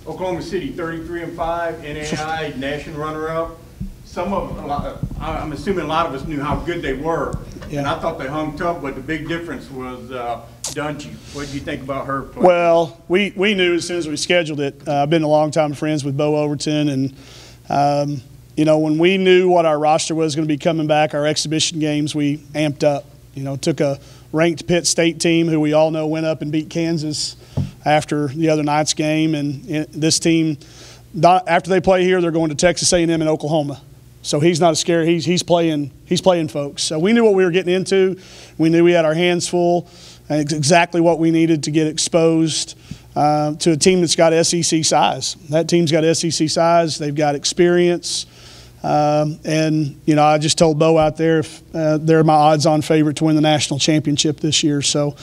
Oklahoma City 33-5, NAI national runner-up. I'm assuming a lot of us knew how good they were, yeah. And I thought they hung tough, but the big difference was Dungy. What did you think about her play? Well, we knew as soon as we scheduled it. I've been a long time friends with Bo Overton, and you know, when we knew what our roster was going to be coming back, our exhibition games, we amped up. You know, took a ranked Pitt State team who we all know went up and beat Kansas after the other night's game, and this team, after they play here, they're going to Texas A&M and Oklahoma. So he's not scared. He's playing folks. So we knew what we were getting into. We knew we had our hands full, and it's exactly what we needed to get exposed to a team that's got SEC size. That team's got SEC size. They've got experience. And, you know, I just told Bo out there they're my odds-on favorite to win the national championship this year. So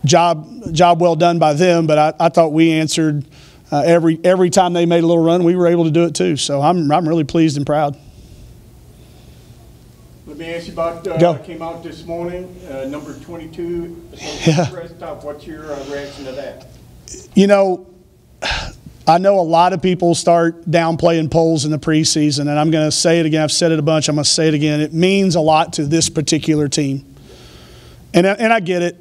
job well done by them, but I thought we answered every time they made a little run, we were able to do it too. So I'm really pleased and proud. Let me ask you about came out this morning, number 22, yeah. Press top. What's your reaction to that? You know, I know a lot of people start downplaying polls in the preseason, and I'm going to say it again. I've said it a bunch. I'm going to say it again. It means a lot to this particular team. And I get it.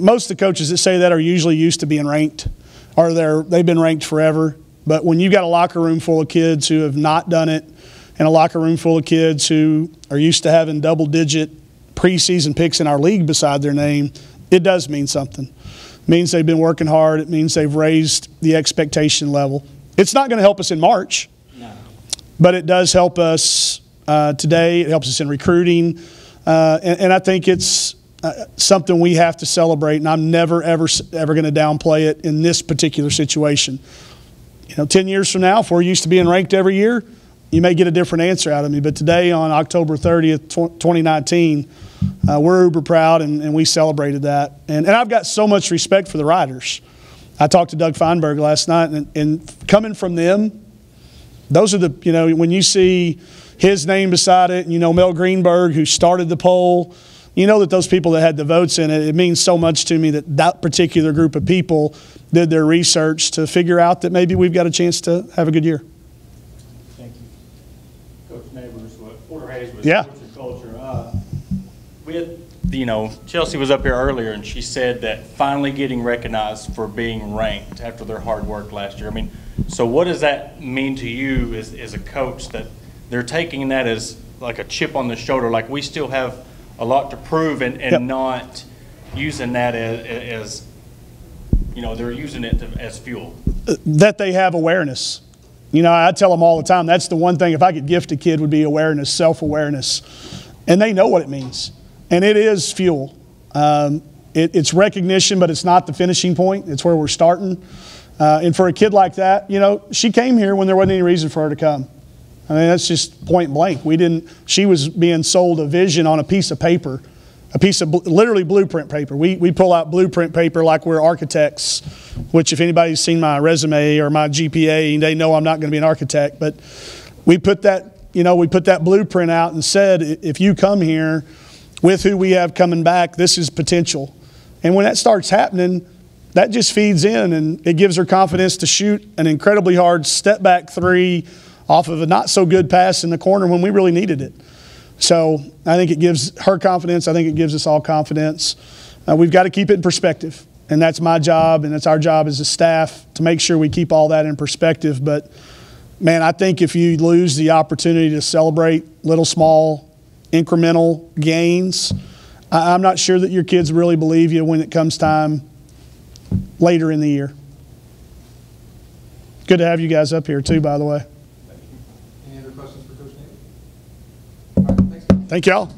Most of the coaches that say that are usually used to being ranked, or they've been ranked forever. But when you've got a locker room full of kids who have not done it, and a locker room full of kids who are used to having double-digit preseason picks in our league beside their name, it does mean something. It means they've been working hard. It means they've raised the expectation level. It's not going to help us in March, no. But it does help us today. It helps us in recruiting. And I think it's something we have to celebrate, and I'm never, ever going to downplay it in this particular situation. You know, 10 years from now, if we're used to being ranked every year, you may get a different answer out of me. But today, on October 30th, 2019, we're uber proud, and we celebrated that. And I've got so much respect for the riders. I talked to Doug Feinberg last night, and coming from them, those are the, you know, when you see his name beside it, and you know Mel Greenberg, who started the poll, you know that those people that had the votes in it, it means so much to me that that particular group of people did their research to figure out that maybe we've got a chance to have a good year. Thank you. Coach Neighbors, Porter Hayes with yeah. Sports and Culture. You know, Chelsea was up here earlier, and she said that finally getting recognized for being ranked after their hard work last year. I mean, so what does that mean to you as a coach, that they're taking that as like a chip on the shoulder, like we still have a lot to prove, and yep. Not using that as, you know, they're using it as fuel? That they have awareness. You know, I tell them all the time, that's the one thing, if I could gift a kid, would be awareness, self-awareness. And they know what it means. And it is fuel. It's recognition, but it's not the finishing point. It's where we're starting. And for a kid like that, you know, she came here when there wasn't any reason for her to come. I mean, that's just point blank. She was being sold a vision on a piece of paper, a piece of literally blueprint paper. We pull out blueprint paper like we're architects, which if anybody's seen my resume or my GPA, they know I'm not going to be an architect. But we put that, you know, we put that blueprint out and said, if you come here with who we have coming back, this is potential. And when that starts happening, that just feeds in, and it gives her confidence to shoot an incredibly hard step-back three off of a not-so-good pass in the corner when we really needed it. So I think it gives her confidence. I think it gives us all confidence. We've got to keep it in perspective, and that's my job, and it's our job as a staff to make sure we keep all that in perspective. But, man, I think if you lose the opportunity to celebrate little, small, incremental gains, I'm not sure that your kids really believe you when it comes time later in the year. Good to have you guys up here too, by the way. Any other questions for Coach Nate? All right, thanks. Thank y'all.